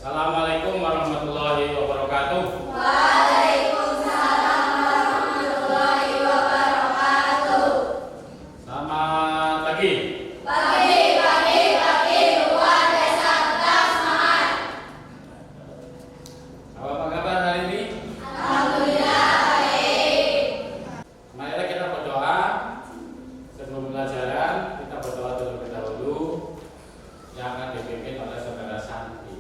Assalamualaikum warahmatullahi wabarakatuh. Waalaikumsalam warahmatullahi wabarakatuh. Selamat pagi. Pagi, luar desa tetap semangat. Apa kabar hari ini? Alhamdulillah baik. Marilah kita berdoa. Sebelum pelajaran, kita berdoa terlebih dahulu yang akan dipimpin oleh saudara Santi.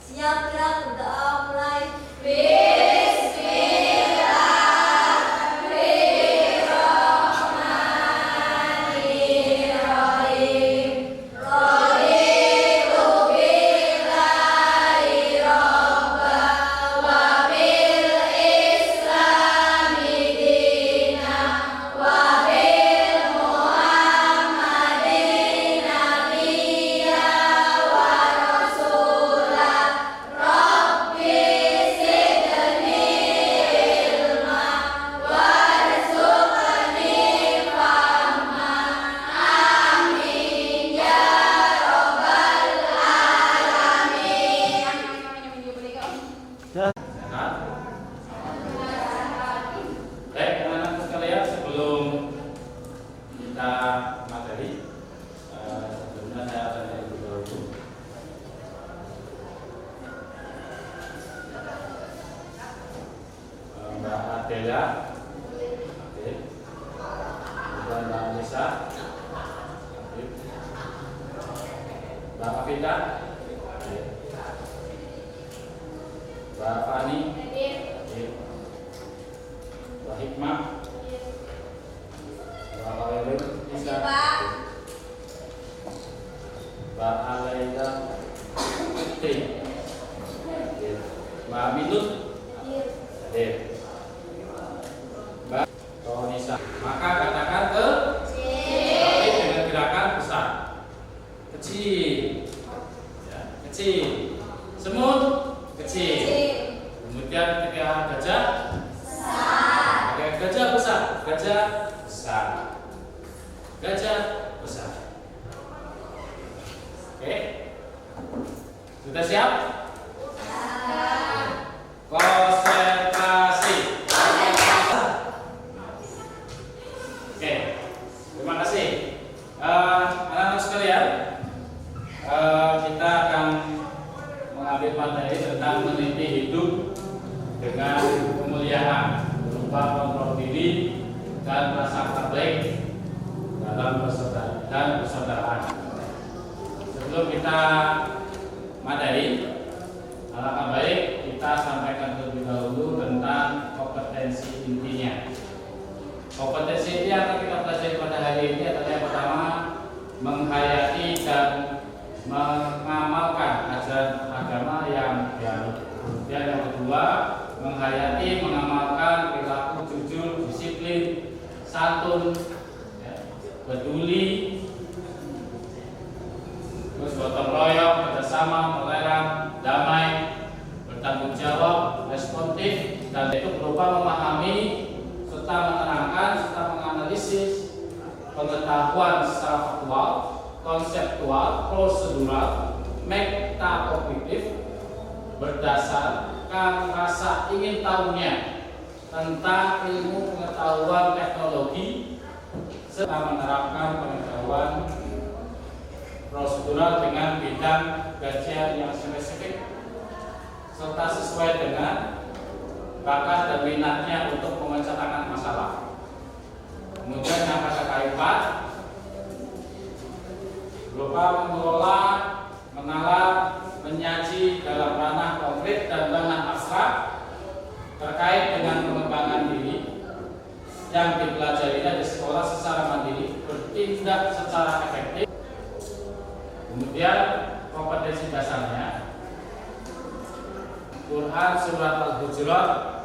Siap berdoa mulai. Bismillahirrahmanirrahim. Raditu billahi robba wa bil islami dina wa bil muhammadin nabiyya wa rasulah. Rabbi zidni ilma warzuqni fahma. Amin ya rabbal alamin. Sehat? Baik, anak-anak sekalian, sebelum kita materi, sebelumnya saya akan terlebih dahulu. Mbak Adela, oke. Kemudian Mbak Anissa, oke. Mbak Afita, oke. Mbak Fani, oke. Mbak Hikmah, Mbak Khairul Nisa, Mbak Alaida Putri, oke. Mbak Aminut, oke. Mbak Tonisa. Maka katakan tapi dengan gerakan besar, kecil, ya, kecil. Semut, kecil. Kemudian ketika gajah, gajah besar, gajah besar, gajah besar. Oke, sudah siap? Konsentrasi. Oke, terima kasih. Anak-anak sekalian, kita akan mengambil materi tentang meniti hidup dengan kemuliaan berupa kontrol diri dan rasa baik dalam persaudaraan. Sebelum kita materi, alangkah baik kita sampaikan terlebih dahulu tentang kompetensi intinya. Kompetensi inti yang akan kita pelajari pada hari ini adalah yang pertama, menghayati dan mengamalkan ajaran agama yang dianut. Kemudian yang kedua, menghayati, mengamalkan perilaku jujur, disiplin, santun, ya, peduli, terus gotong royong, kerjasama, toleran, damai, bertanggung jawab, responsif, dan itu berupa memahami serta menerangkan serta menganalisis pengetahuan secara faktual, konseptual, prosedural, metakognitif berdasarkan rasa ingin tahunya tentang ilmu pengetahuan teknologi serta menerapkan pengetahuan prosedural dengan bidang kajian yang spesifik serta sesuai dengan bakat dan minatnya untuk memecahkan masalah. Kemudian yang keempat, berupa mengelola, menalar, menyaji dalam ranah konkret dan ranah abstrak terkait dengan pengembangan diri yang dipelajarinya di sekolah secara mandiri, bertindak secara efektif. Kemudian kompetensi dasarnya, Quran surat Al-Hujurat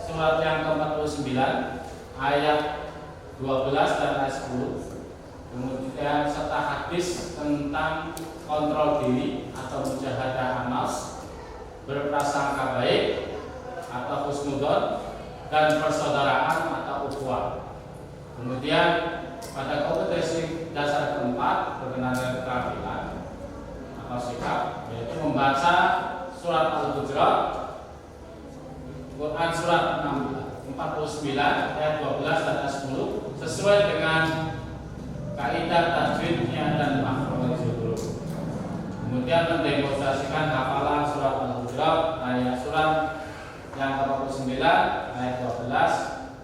surat yang ke-49 ayat 12 dan ayat 10. Kemudian serta hadis tentang kontrol diri atau mujahadah amal, berprasangka baik atau husnudon, dan persaudaraan atau ukhuwah. Kemudian pada kompetensi dasar keempat berkenaan dengan keterampilan atau sikap, yaitu membaca surat Al-Hujurat, Quran surat 49 ayat 12 dan ayat 10 sesuai dengan kaidah tajwidnya dan makhrajul huruf. Kemudian mendemonstrasikan hafalan surat Al-Hujurat ayat surat yang 49 ayat 12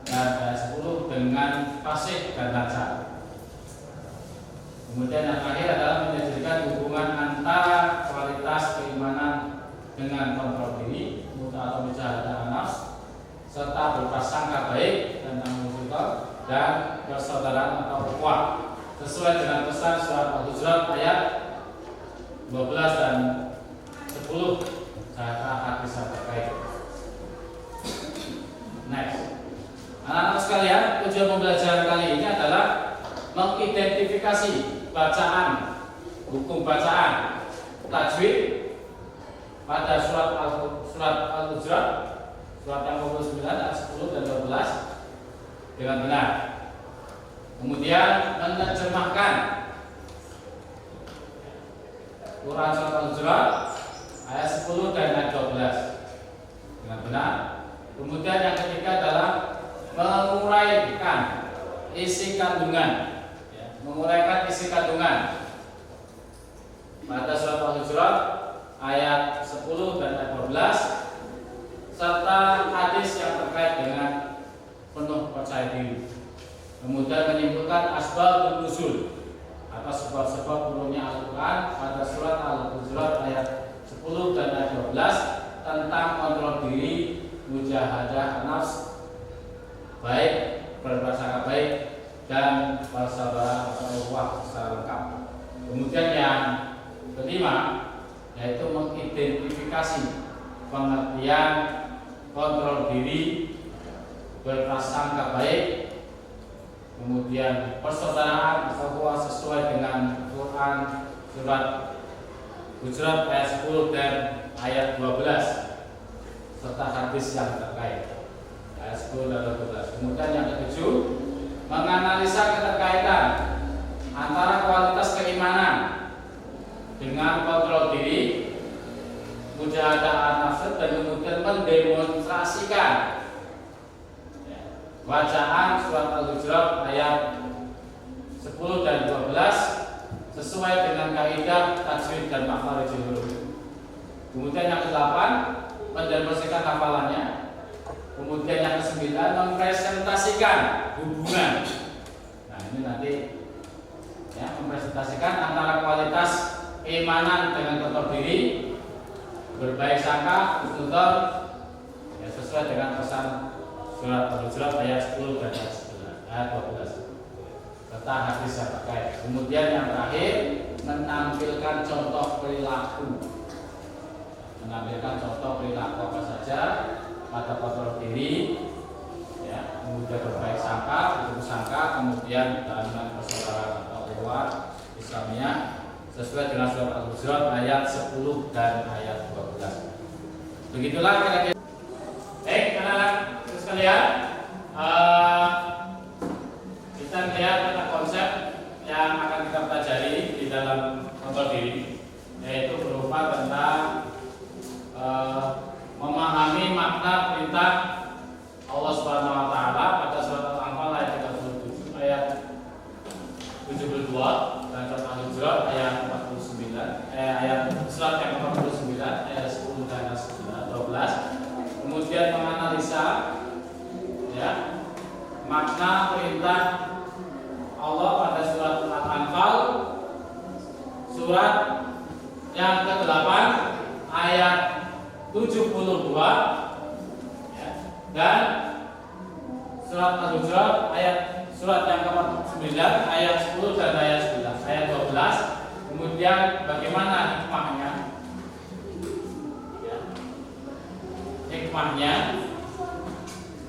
dan ayat 10 dengan fasih dan lancar. Kemudian yang terakhir adalah menjadikan hubungan antara kualitas keimanan dengan kontrol diri atau mujahadah nafs serta berprasangka baik dan tanggung jawab dan persaudaraan atau ukhuwah sesuai dengan pesan surat Al-Hujurat ayat 12 dan 10 serta hadis terkait. Next, anak-anak sekalian, tujuan pembelajaran kali ini adalah mengidentifikasi bacaan, hukum bacaan, tajwid pada surat Al-Hujurat, surat yang 29 ayat 10 dan 12 dengan benar. Kemudian menerjemahkan Quran surat Al-Hujurat ayat 10 dan ayat 12 dengan benar. Kemudian yang ketiga adalah menguraikan isi kandungan, menguraikan isi kandungan pada surat Al-Hujurat ayat 10 dan ayat 12 serta hadis yang terkait dengan penuh percaya diri. Kemudian menyimpulkan asbabun nuzul atau sebab-sebab turunnya Al-Quran pada surat Al-Hujurat ayat 10 dan ayat 12 tentang kontrol diri, mujahadah nafs, baik berprasangka baik dan bersabar atau ukhuwah secara lengkap. Kemudian yang kelima yaitu mengidentifikasi pengertian kontrol diri, berprasangka baik, kemudian persaudaraan atau ukhuwah sesuai dengan Quran surat Hujurat ayat 10 dan ayat 12 serta hadis yang terkait ayat 10 dan 12. Kemudian yang ketujuh, menganalisa keterkaitan antara kualitas keimanan dengan kontrol diri, mujahadah nafs dan kemudian mendemonstrasikan bacaan surat Al-Hujurat ayat 10 dan 12 sesuai dengan kaidah tajwid dan makhrajul huruf. Kemudian yang ke-8, mendemonstrasikan hafalannya. Kemudian yang ke-9, mempresentasikan hubungan. Nah, ini nanti ya, mempresentasikan antara kualitas keimanan dengan kontrol diri, berbaik sangka, husnudzon, ya, sesuai dengan pesan surat Al-Hujurat ayat 10 dan ayat 12 serta hadis yang terkait. Kemudian yang terakhir, menampilkan contoh perilaku. Menampilkan contoh perilaku apa saja pada kontrol diri, ya, kemudian berbaik sangka, buruk sangka, kemudian dalam persaudaraan atau ukhuwah Islamiyah sesuai dengan surat Al-Hujurat ayat 10 dan ayat 12. Begitulah kira-kira. Baik, anak-anak sekalian, kita lihat tentang konsep yang akan kita pelajari di dalam kontrol diri, yaitu berupa tentang memahami makna perintah Allah Subhanahu wa taala pada surat Al-Anfal ayat 37 ayat 72 dan surat Al-Hujurat ayat 49 ayat surat yang 49 ayat 10 dan 12. Kemudian menganalisa ya makna perintah Allah pada surat Al-Anfal surat yang ke-8 ayat 72 ya, dan surat Al-Hujurat ayat surat yang ke-49 ayat 10 dan ayat 11 ayat 12. Kemudian bagaimana hikmahnya? Ya. Hikmahnya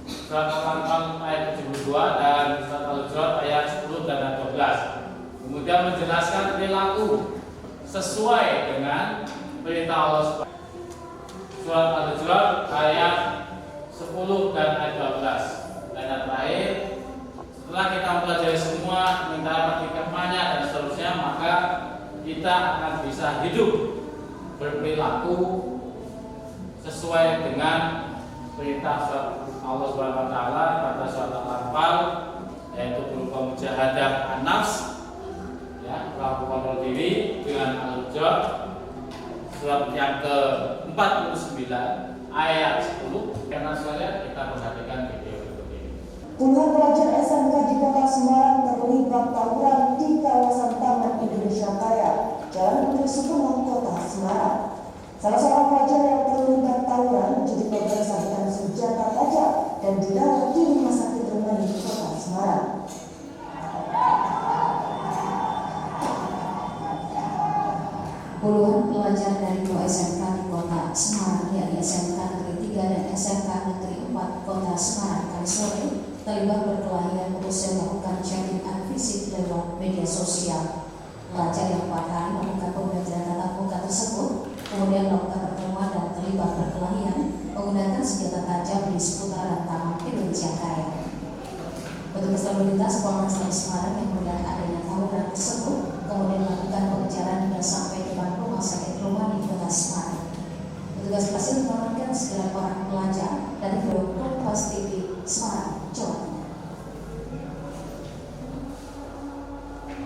surat Al-Anfal ayat 72 dan surat Al-Hujurat ayat 10 dan ayat 12. Kemudian menjelaskan perilaku sesuai dengan perintah Allah Subhanahu. Surat Al-Hujurat ayat 10 dan ayat 12. Dan yang terakhir, setelah kita mempelajari semua, minta hikmahnya dan seterusnya, maka kita akan bisa hidup berperilaku sesuai dengan perintah Allah Subhanahu wa taala pada surat Al-Anfal, yaitu berupa mujahadah an-nafs, ya, melakukan diri dengan al-hujjah, surat yang ke-49 ayat 10. Karena sekalian kita perhatikan video berikut ini. Puluhan pelajar SMK di Kota Semarang terlibat tawuran di kawasan Taman Indonesia Kaya, Jalan Putri Sukumo, Kota Semarang. Salah seorang pelajar yang terlibat tawuran menjadi korban sabetan senjata tajam dan dirawat di Rumah Sakit Rumani, Kota Semarang. Puluhan pelajar dari dua SMK di Kota Semarang, yakni SMK Negeri 3 dan SMK Negeri 4 Kota Semarang, Kami sore terlibat berkelahi dan berusaha melakukan chatting fisik lewat media sosial. Pelajar yang 4 hari melakukan pembelajaran tatap muka tersebut kemudian melakukan pertemuan dan terlibat perkelahian menggunakan senjata tajam di seputaran Taman Indonesia Kaya. Petugas lalu lintas Polres Semarang yang melihat adanya tawuran tersebut kemudian melakukan pengejaran hingga sampai depan Rumah Sakit Rumani, Kota Semarang. Petugas berhasil mengamankan 9 orang pelajar dari Grup Kompas TV Semarang, Jawa Tengah.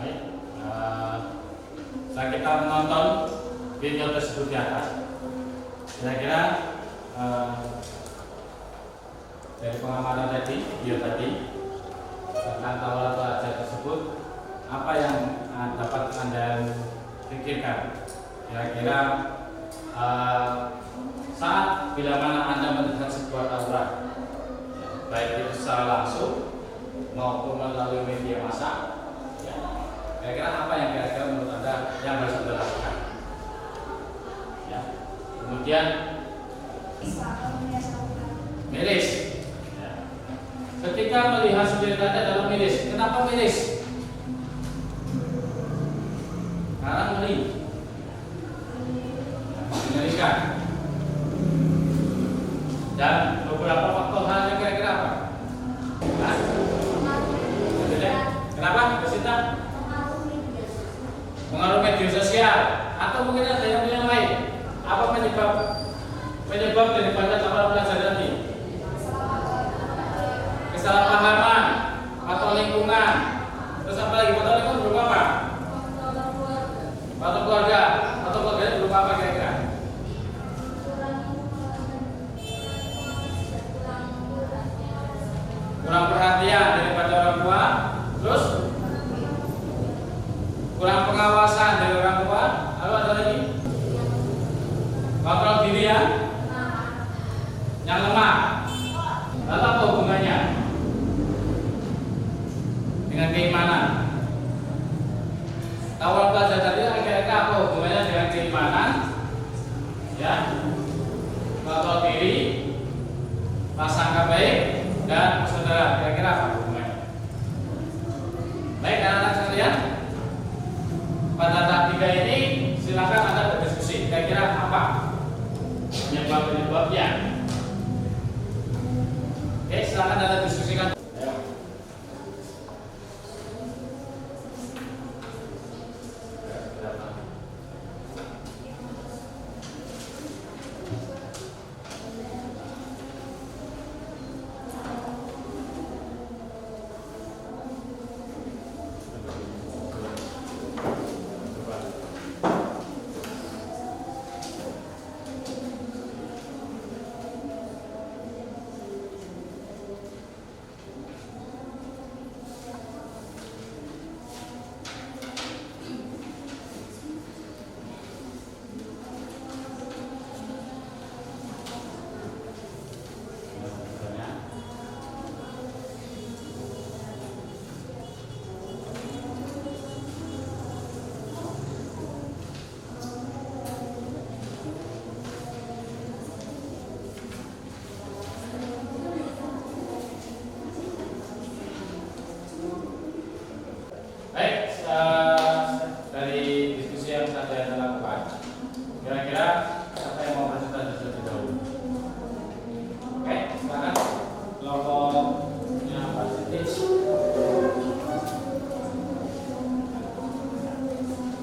Baik, setelah kita menonton video tersebut di atas, kira-kira dari pengamatan tadi, video tadi tentang tawuran pelajar tersebut, apa yang dapat Anda pikirkan? Kira-kira saat bila mana Anda mendengar sebuah tawuran, baik itu secara langsung maupun melalui media massa, ya, kira-kira apa yang kira-kira menurut Anda yang harus Anda lakukan? Ya. Kemudian miris. Ya. Ketika melihat senjata dalam miris, kenapa miris? Karena ngeri, mengerikan. Dan beberapa faktor halnya kira-kira apa? Hah? Kenapa? Bersinta? Pengaruh media sosial, atau mungkin ada yang lain. Apa penyebab daripada tawuran pelajar tadi? Kesalahpahaman atau lingkungan. Terus apa lagi? Faktor lingkungan berupa apa? Faktor keluarga. Faktor keluarga berupa apa kira-kira? Kurang perhatian daripada orang tua. Terus kurang pengawasan dari orang tua. Lalu ada lagi kontrol diri yang lemah. Lalu apa hubungannya dengan keimanan? Tawuran pelajar tadi kira-kira apa hubungannya dengan keimanan? Ya, kontrol diri, prasangka baik, dan saudara. Kira-kira apa hubungannya? Baik, anak-anak sekalian, pada tahap 3 ini silakan Anda berdiskusi. Kira-kira apa penyebab-penyebabnya? Oke, silakan Anda diskusikan.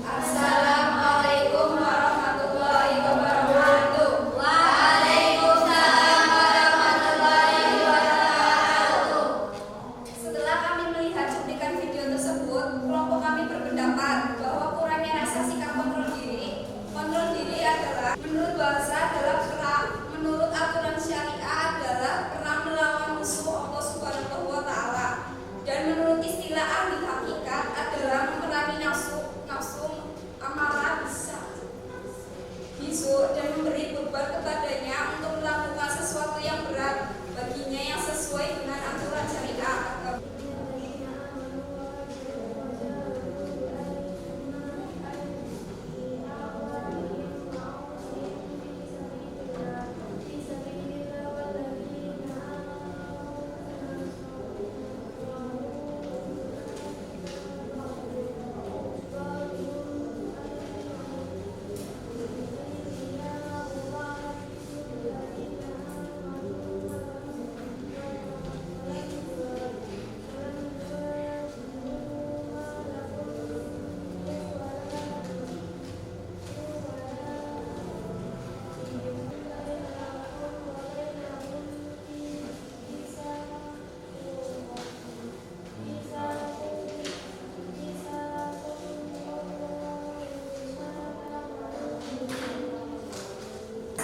Assalamualaikum warahmatullahi Menurut bahasa adalah perang. Menurut aturan syariah adalah perang melawan musuh Allah Subhanahu wa taala. Dan menurut istilah ahli hakikat adalah memerangi nafsu amarah bisu dan memberi beban kepadanya untuk melakukan sesuatu yang berat baginya yang sesuai dengan aturan syariah.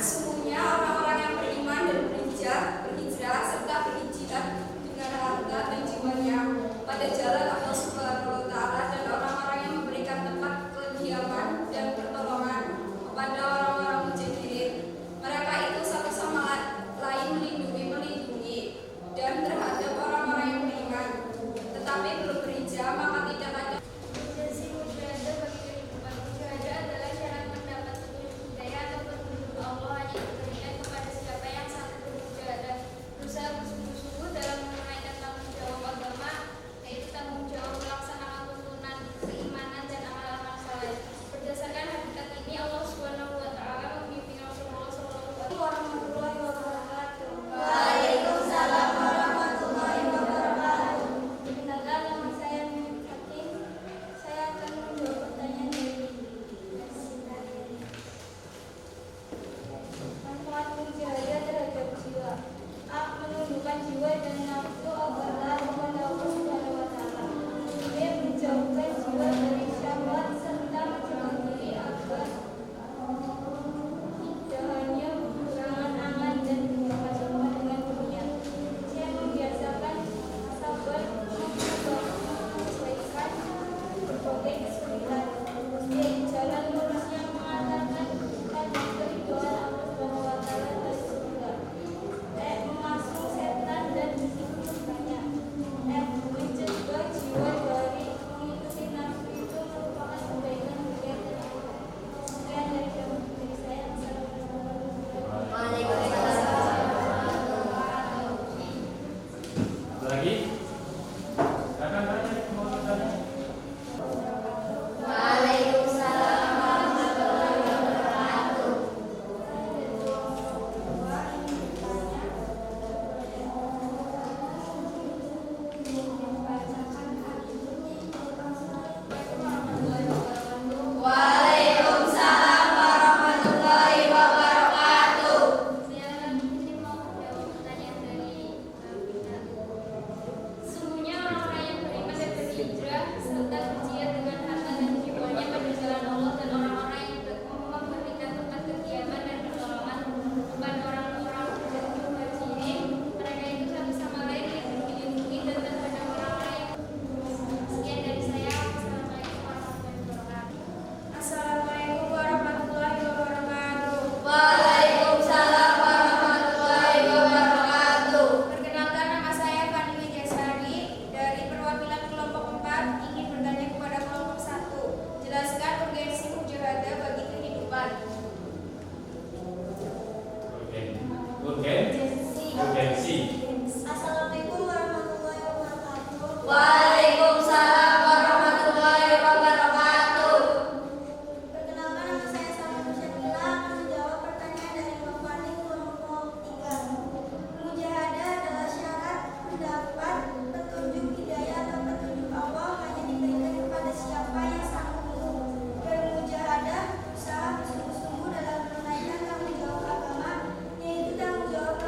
Sesungguhnya orang-orang yang beriman dan berhijrah serta berjihad dengan harta dan jiwanya pada jalan Allah Subhanahu wa taala dan orang-orang yang memberikan tempat kediaman dan pertolongan kepada orang-orang mujahirin. Mereka itu satu sama lain melindungi dan terhadap orang-orang yang beriman. Tetapi belum berhijrah maka tidak ada Waalaikumsalam warahmatullahi wabarakatuh. Perkenalkan, nama saya Mimi Hakim. Saya akan menjawab pertanyaan dari manfaat mujahadah terhadap jiwa. A. Menundukkan jiwa dan nafsu agar taat kepada Allah Subhanahu wa taala. B. Menjauhkan jiwa dari syahwat serta mencegah diri agar tidak hanya berangan-angan dan berjumpa dengan dunia. C. Membiasakan sabar menyesuaikan berbagai kesulitan. D. Jalan lurus yang mengantarkan pada keridhaan Allah Subhanahu wa taala dan surga. E. Memasung setan dan murkanya. F. Mencegah jiwa dari mengikuti nafsu itu merupakan kebaikan dunia dan akhirat. Sekian dari saya. Satu lagi. Silakan tanya, mau tanya. Waalaikumsalam warahmatullahi wabarakatuh. Waalaikumsalam warahmatullahi wabarakatuh. Saya ini mau menjawab pertanyaan dari Bina. Sesungguhnya orang-orang yang beriman dan berhijrah serta berjihad dengan harta dan jiwanya pada jalan Allah dan orang-orang yang memberikan tempat kediaman dan pertolongan kepada orang-orang muhajirin, mereka itu satu sama lain dilindungi dan terhadap orang-orang yang. Sekian dari saya. Assalamualaikum warahmatullahi wabarakatuh. Assalamualaikum warahmatullahi wabarakatuh. Waalaikumsalam warahmatullahi wabarakatuh. Perkenalkan, nama saya Fani Widyasari dari perwakilan kelompok 4 ingin bertanya kepada kelompok 1. Jelaskan urgensi mujahadah bagi kehidupan. Urgensi. Assalamualaikum warahmatullahi wabarakatuh. Waalaikumsalam warahmatullahi wabarakatuh. Perkenalkan, nama saya Salma Syakila akan menjawab pertanyaan dari Mbak Fani kelompok 3. Mujahadah adalah syarat mendapat petunjuk hidayah atau petunjuk Allah hanya diberikan kepada siapa yang sanggup. Bermujahadah usaha bersungguh-sungguh dalam menunaikan tanggung jawab agama, yaitu tanggung jawab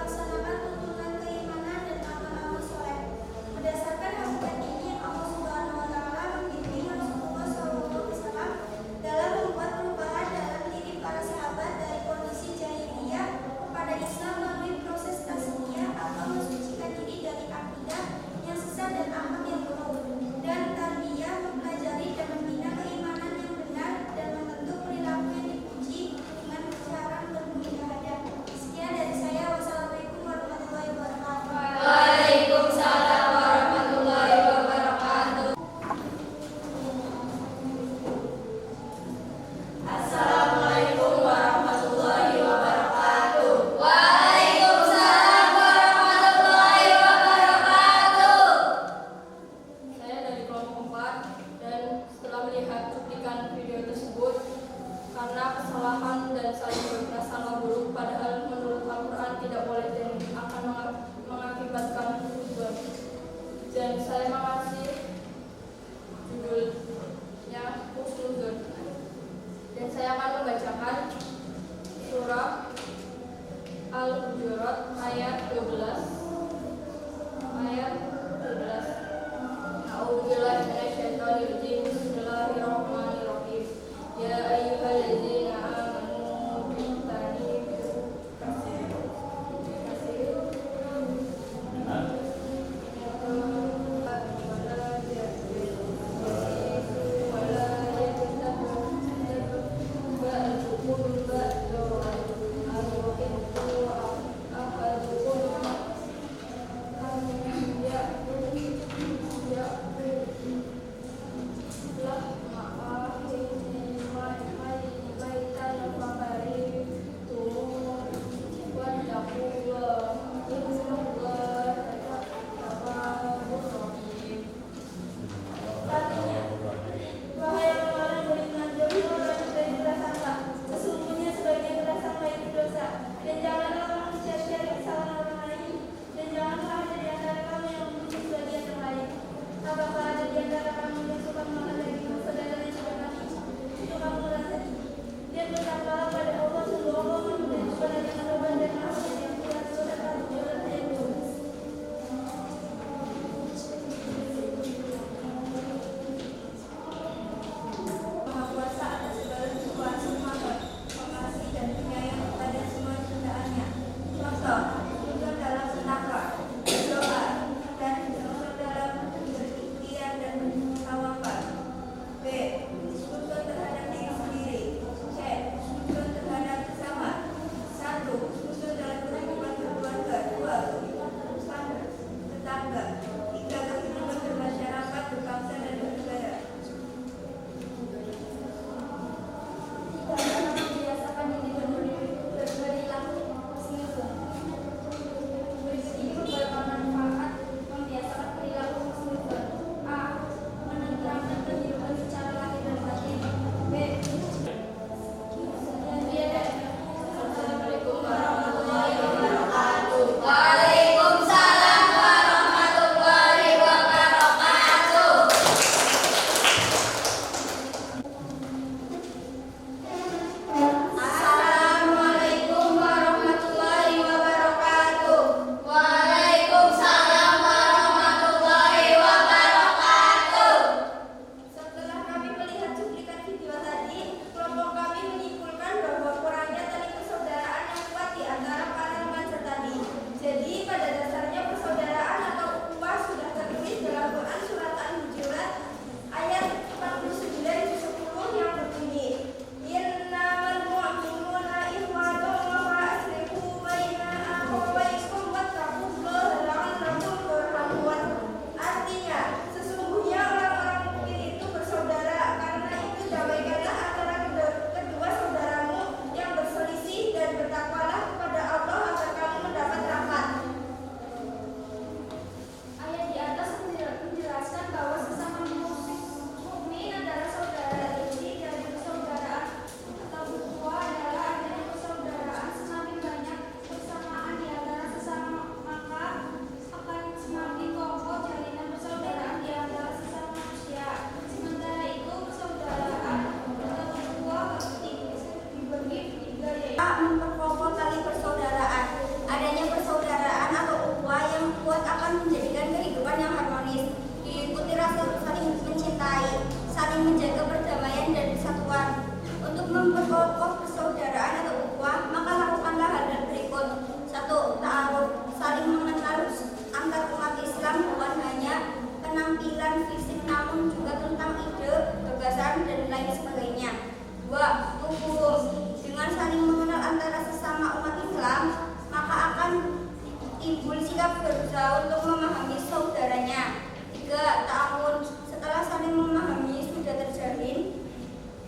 berusaha untuk memahami saudaranya. 3. Ta'awun. Setelah saling memahami sudah terjalin,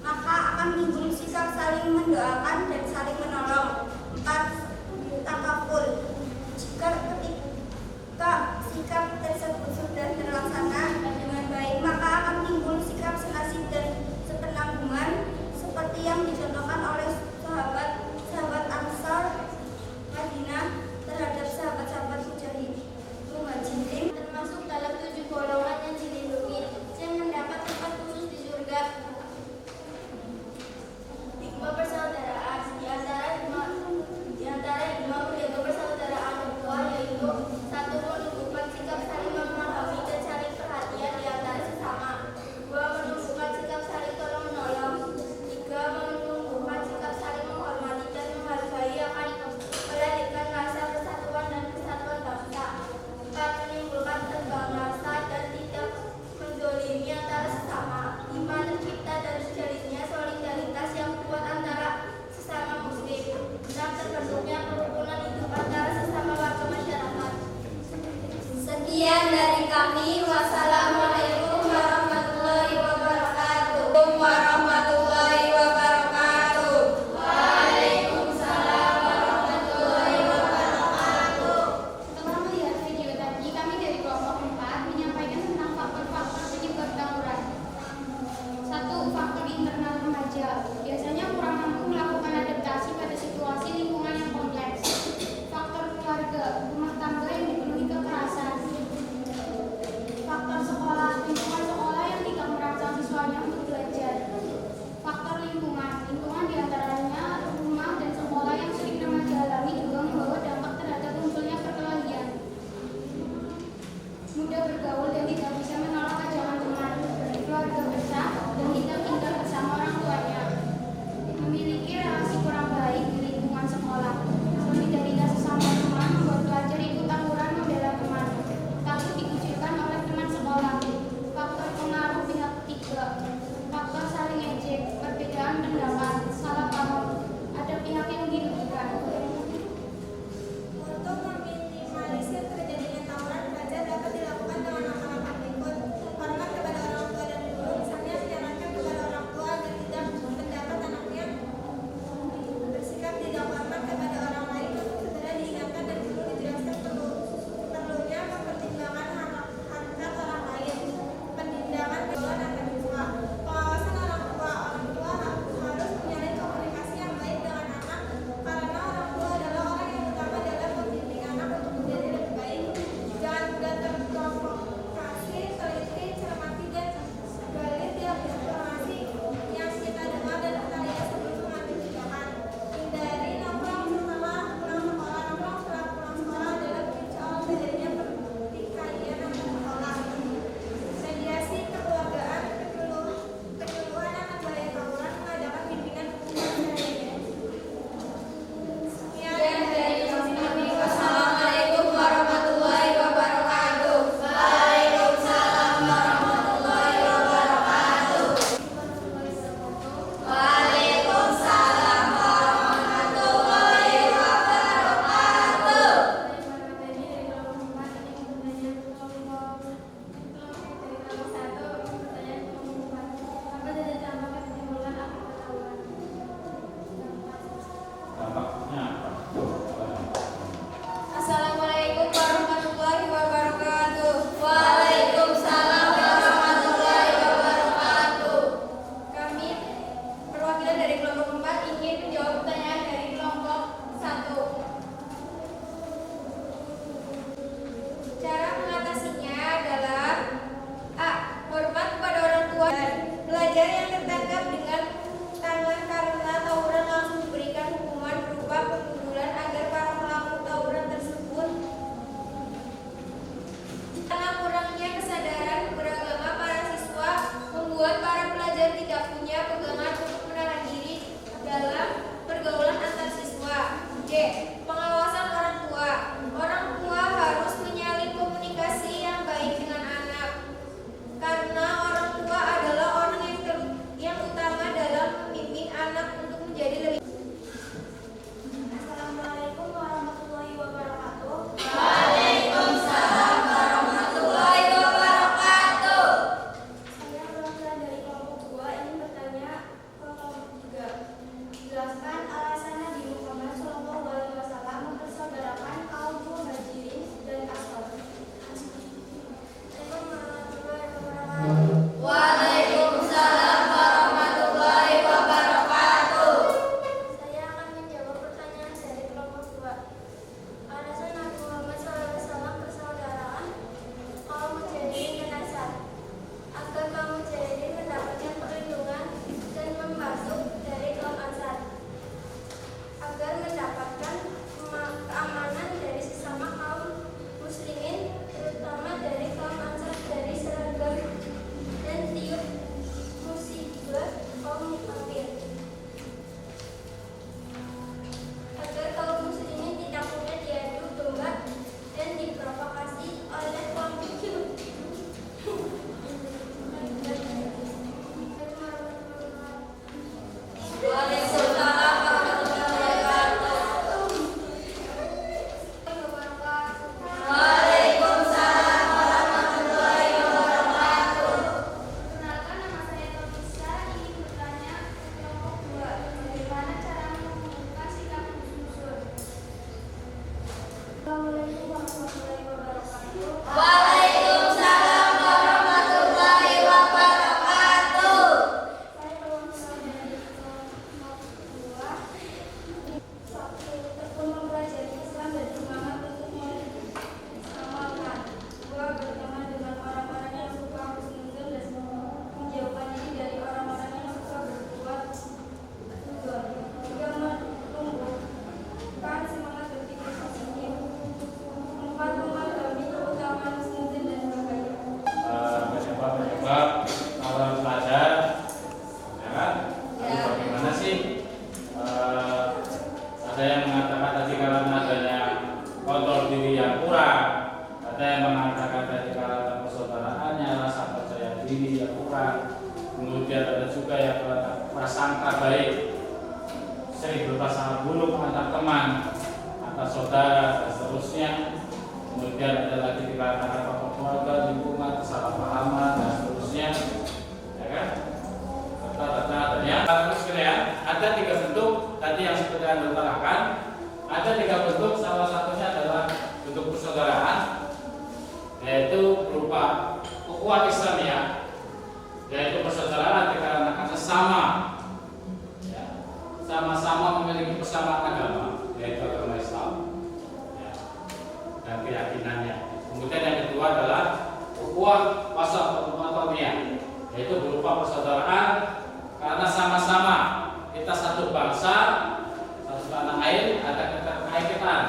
maka akan timbul sikap saling mendoakan dan saling menolong. 4. Takaful. Jika ketika sikap tersebut sudah terlaksana dengan baik, maka akan timbul sikap senasib dan sepenanggungan seperti yang dicontohkan oleh sahabat Ansar Madinah terhadap sahabat-sahabat Muhajirin, termasuk dalam 7 golongan yang dilindungi yang mendapat tempat khusus di surga. Hikmah persaudaraan. Di antara hikmah menjaga persaudaraan ukhuwah yaitu 1. Menumbuhkan sikap saling memahami dan saling perhatian di antara sesama. 2. Menumbuhkan sikap saling tolong menolong. 3. Menumbuhkan sikap saling menghormati dan menghargai akan melahirkan rasa persatuan dan kesatuan bangsa. 4. Menimbulkan tegang rasa dan tidak menzolimi antara sesama. 5. Tercipta dan terjalinnya solidaritas yang kuat antara sesama muslim. 6. Terbentuknya kerukunan hidup antara sesama warga masyarakat. Sekian dari kami. Wassalamualaikum warahmatullahi wabarakatuh. Warahmatullahi wabarakatuh. Waalaikumsalam warahmatullahi wabarakatuh. Setelah melihat video tadi, kami dari kelompok 4 menyampaikan tentang faktor-faktor penyebab tawuran. 1. Faktor internal remaja. Biasanya kurang mampu melakukan adaptasi pada situasi lingkungan yang kompleks. Faktor keluarga, rumah tangga yang dipenuhi kekerasan. Faktor sekolah, lingkungan sekolah yang tidak merangsang siswanya untuk belajar. Faktor lingkungan diantaranya rumah dan sekolah yang sering remaja alami juga membawa dampak terhadap munculnya perkelahian. Mudah bergaul dan tidak bisa menolak ajakan teman. Keluarga besar dan tidak tinggal bersama orang tuanya. Memiliki relasi kurang baik di lingkungan sekolah. Solidaritas sesama teman membuat pelajar ikut tawuran membela teman. Takut dikucilkan oleh teman sekolah. Faktor pengaruh pihak ketiga. Faktor saling ejek, perbedaan pendapat, salah paham. Ada pihak yang dirugikan. Untuk meminimalisir terjadinya tawuran, belajar dapat dilakukan dengan langkah-langkah berikut. Hormat kepada orang tua dan guru, misalnya menyarankan kepada orang tua agar tidak mendapat anaknya bersikap tidak hormat kepada orang lain untuk segera diingatkan dan guru dijelaskan perlunya mempertimbangkan hak orang lain. Penindakan keluar antar siswa. Pengawasan orang tua harus menjalin komunikasi yang baik dengan anak karena orang tua adalah orang yang utama dalam membimbing anak untuk menjadi lebih baik. Jangan mudah terprovokasi, teliti, cermati dan gali tiap informasi yang kita dengar dan kita lihat sebelum mengambil tindakan. Hindari nongkrong setelah pulang sekolah. Nongkrong setelah pulang sekolah adalah kunci awal terjadinya pertikaian antar sekolah. Mediasi kekeluargaan, penyuluhan anak bahaya tawuran, mengadakan bimbingan hukum dan sebagainya. Sekian dari kami. Wassalamualaikum warahmatullahi wabarakatuh. Waalaikumsalam warahmatullahi wabarakatuh. Waalaikumsalam warahmatullahi wabarakatuh. Dampaknya apa? Assalamualaikum warahmatullahi wabarakatuh. Waalaikumsalam warahmatullahi wabarakatuh. Kami perwakilan dari kelompok 4 ingin menjawab pertanyaan dari kelompok 1. Cara mengatasinya adalah A. Hormat kepada orang tua dan pelajar yang tertangkap dengan tangan karena tawuran langsung diberikan hukuman berupa pemunduran agar para pelaku tawuran tersebut. Karena kurangnya kesadaran beragama para siswa membuat para pelajar tidak punya pegangan untuk menahan diri dalam pergaulan antar siswa. C. Pengawasan orang tua. Orang tua harus menyalin komunikasi yang baik dengan anak. Karena orang tua adalah orang yang utama dalam membimbing anak untuk menjadi lebih. Assalamualaikum warahmatullahi wabarakatuh. Waalaikumsalam warahmatullahi wabarakatuh. Waalaikumsalam warahmatullahi wabarakatuh. Saya perwakilan dari kelompok 2. Satu, tekun mempelajari Islam dan semangat untuk mengamalkan. 2, berteman dengan orang-orang yang suka husnuzon dan menjauhkan diri dari orang-orang yang suka berbuat husnuzon. 3, menumbuhkan semangat berpikir positif. 4, memahami keutamaan husnuzon dan bahaya. Mencoba awal belajar, ya kan? Lalu bagaimana sih? Ada yang mengatakan tadi karena adanya kontrol diri yang kurang, ada yang mengatakan tadi karena persaudaraannya, rasa percaya diri yang kurang, kemudian ada juga yang karena prasangka baik, sering berprasangka buruk antar teman, antar saudara, dan seterusnya. Kemudian ada lagi dikatakan faktor keluarga, lingkungan, kesalahpahaman, dan seterusnya, ya kan? Serta adanya ada 3 bentuk tadi yang seperti yang diterangkan. Ada 3 bentuk, salah satunya adalah bentuk persaudaraan, yaitu berupa ukhuwah Islamiyah, yaitu persaudaraan dikarenakan sesama, ya, sama-sama memiliki persamaan agama, yaitu agama Islam, ya, dan keyakinannya. Kemudian yang kedua adalah ukhuwah wasatoniyah, yaitu berupa persaudaraan karena sama-sama kita satu bangsa, satu tanah air, ada keterkaitan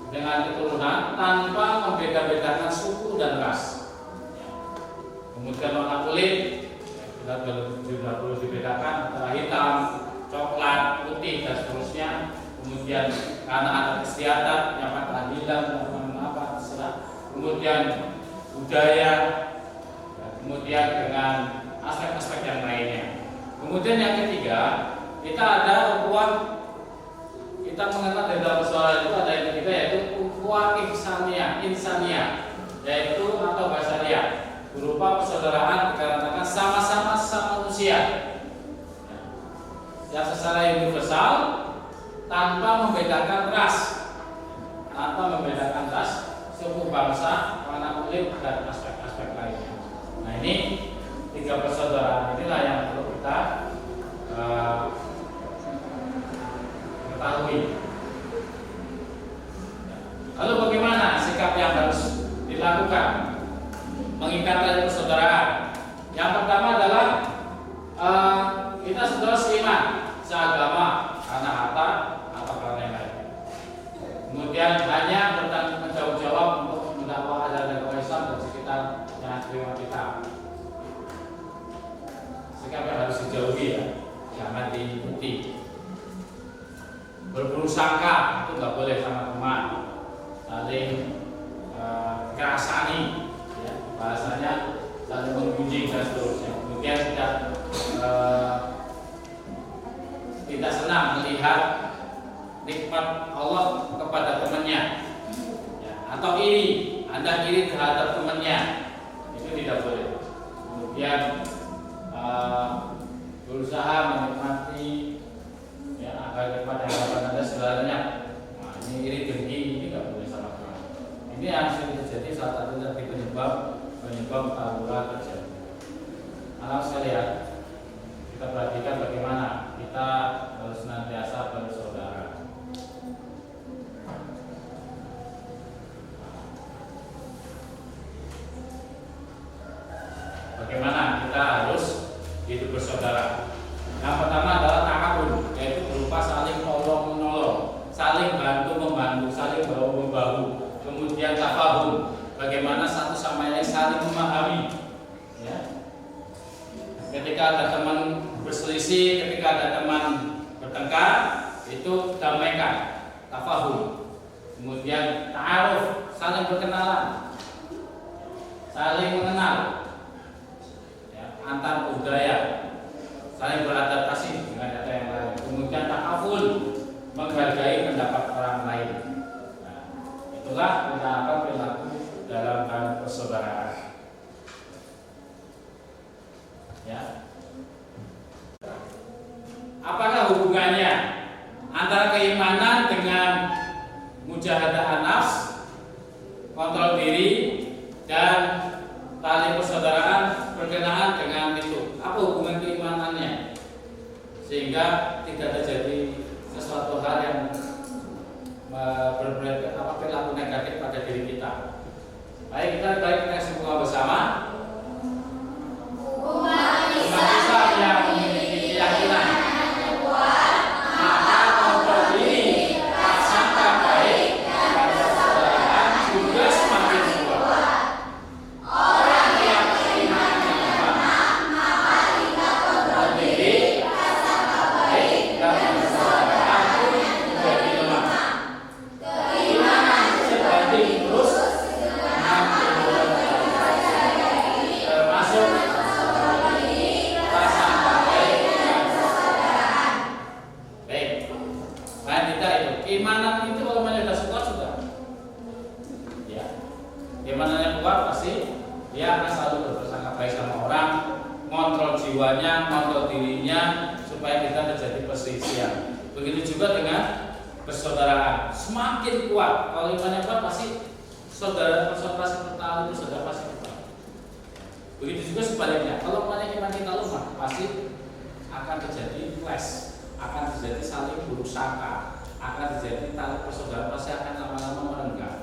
dengan keturunan tanpa membeda-bedakan suku dan ras. Kemudian warna kulit tidak perlu dibedakan antara hitam, coklat, putih, dan seterusnya. Kemudian karena ada istiadat yang keadilan, apa terserah. Kemudian budaya, kemudian dengan aspek-aspek yang lainnya. Kemudian yang ketiga, kita ada ukhuwah, kita mengenal dari dalam persoalan itu ada yang ketiga, yaitu ukhuwah insaniyah, yaitu atau basariyah, berupa persaudaraan dikarenakan sama-sama manusia, yang secara universal tanpa membedakan ras, suku bangsa, warna kulit, dan aspek-aspek lainnya. Nah, ini 3 persaudaraan inilah yang perlu kita ketahui. Lalu bagaimana sikap yang harus dilakukan mengikat tali persaudaraan? Yang pertama adalah kita saudara seiman, seagama, karena harta atau karena yang lain. Kemudian hanya bertanggung jawab untuk mendakwah ajaran agama Islam dan sekitar yang terima kita. Sikap yang harus dijauhi, ya, jangan diikuti. Berburuk sangka itu nggak boleh sama teman, saling kerasani, ya, bahasanya saling menggunjing dan seterusnya. Kemudian tidak senang melihat nikmat Allah kepada temannya, ya, atau iri, Anda iri terhadap temannya, itu tidak boleh. Kemudian berusaha menikmati, ya, agar kepada harapan Anda segalanya. Nah, ini iri dengki, ini nggak boleh sama teman. Ini yang sering terjadi, salah satu dari penyebab tawuran terjadi. Anak sekalian, kita perhatikan bagaimana kita harus senantiasa bersaudara. Bagaimana kita harus hidup bersaudara? Yang pertama adalah ta'awun, yaitu berupa saling tolong menolong, saling bantu membantu, saling bahu membahu. Kemudian tafahum, bagaimana satu sama lain saling memahami. Ya. Ketika ada teman berselisih, ketika ada teman bertengkar, itu damaikan, tafahum. Kemudian ta'aruf, saling berkenalan, saling mengenal, ya, antar budaya, saling beradaptasi dengan data yang lain. Kemudian ta'aful, menghargai pendapat orang lain. Nah, itulah perilaku dalam persaudaraan. Ya. Apakah hubungannya antara keimanan dengan mujahadah nafs kontrol diri, dan tali persaudaraan berkenaan dengan itu. Apa hubungan keimanannya? Sehingga tidak terjadi sesuatu hal yang perilaku negatif pada diri kita. Baik, kita kesimpulan bersama. Umat Islam yang memiliki keyakinan maka kontrol diri, prasangka baik, dan persaudaraan juga semakin kuat. Orang yang berimannya lemah maka tingkat kontrol diri, prasangka baik, dan persaudaraan pun menjadi lemah. Keimanan sebanding lurus dengan kehidupan termasuk prasangka baik dan persaudaraan. Baik, lain tidak itu. Keimanan itu kalau sudah kuat sudah. Ya, keimanannya kuat pasti dia akan selalu berprasangka baik sama orang, kontrol jiwanya, kontrol dirinya supaya tidak terjadi perselisihan. Begitu juga dengan persaudaraan, semakin kuat. Kalau imannya kuat pasti persaudaraan itu sudah pasti kuat. Begitu juga sebaliknya. Kalau iman kita lemah, pasti akan terjadi clash, akan terjadi saling buruk sangka, akan terjadi tali persaudaraan pasti akan lama-lama merenggang.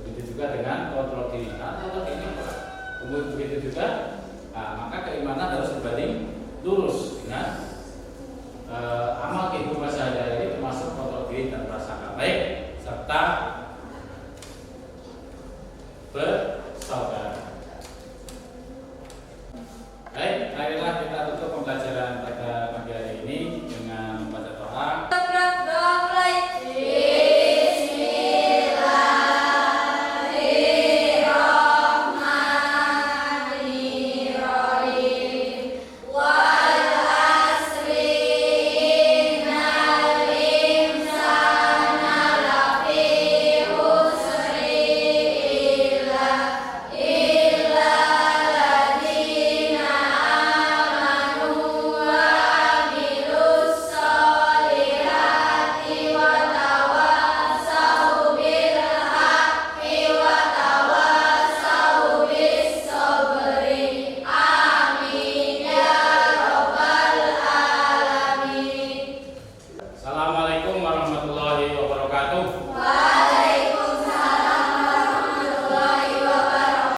Begitu juga dengan kontrol diri. Kontrol diri kuat. Kemudian begitu juga, maka keimanan harus berbanding lurus dengan amal kehidupan sehari-hari